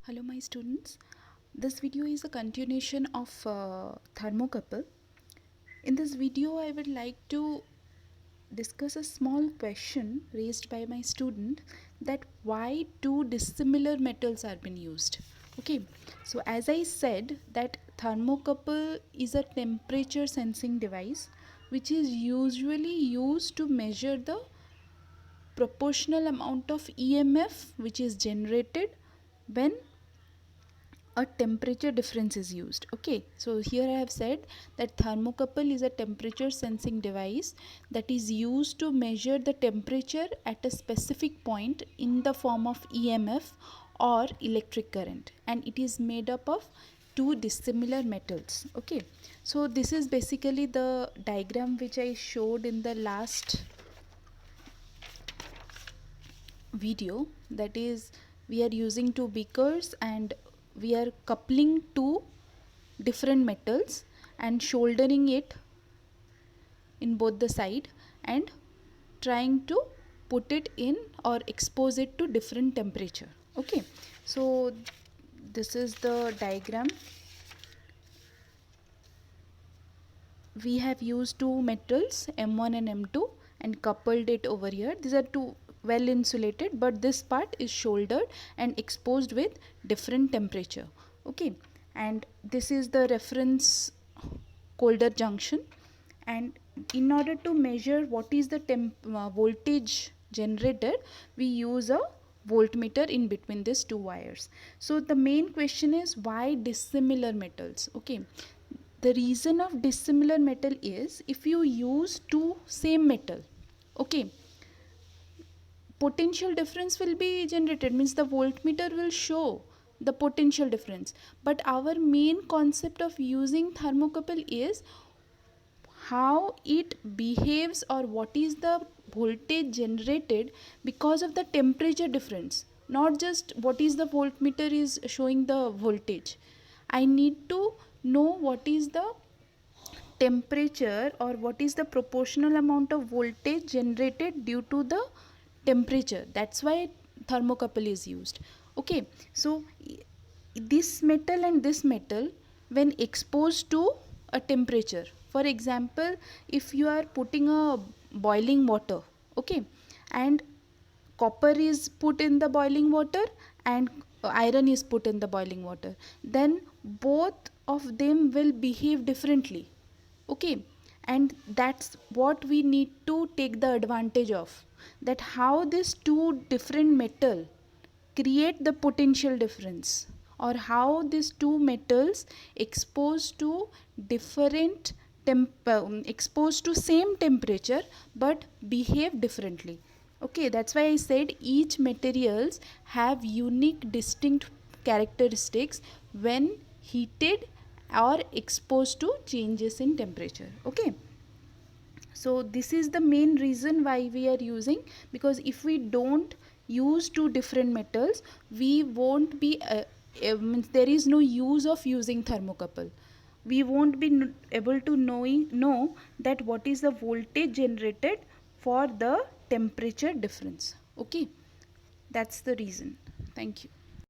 Hello my students, this video is a continuation of thermocouple. In this video I would like to discuss a small question raised by my student, that why two dissimilar metals are being used. Okay, so as I said that thermocouple is a temperature sensing device which is usually used to measure the proportional amount of EMF which is generated when a temperature difference is used. Okay, so here I have said that thermocouple is a temperature sensing device that is used to measure the temperature at a specific point in the form of EMF or electric current, and it is made up of two dissimilar metals. Okay, so this is basically the diagram which I showed in the last video. That is, we are using two beakers and we are coupling two different metals and soldering it in both the side and trying to put it in or expose it to different temperature. Okay, so this is the diagram. We have used two metals M1 and M2 and coupled it over here. These are two well insulated, but this part is soldered and exposed with different temperature. Okay, and this is the reference Colder junction, and in order to measure what is the voltage generated, we use a voltmeter in between these two wires. So the main question is, why dissimilar metals? Okay, the reason of dissimilar metal is, if you use two same metal, okay, potential difference will be generated, means the voltmeter will show the potential difference. But our main concept of using thermocouple is how it behaves, or what is the voltage generated because of the temperature difference, not just what is the voltmeter is showing the voltage. I need to know what is the temperature, or what is the proportional amount of voltage generated due to the temperature. That's why thermocouple is used. Okay, so this metal and this metal, when exposed to a temperature, for example, if you are putting a boiling water, okay, and copper is put in the boiling water and iron is put in the boiling water, then both of them will behave differently. Okay, and that's what we need to take the advantage of, that how these two different metal create the potential difference, or how these two metals exposed to different exposed to same temperature but behave differently. Okay, that's why I said each materials have unique distinct characteristics when heated or exposed to changes in temperature. Okay, so this is the main reason why we are using, because if we don't use two different metals, we won't be means there is no use of using thermocouple. We won't be able to know that what is the voltage generated for the temperature difference. Okay, that's the reason. Thank you.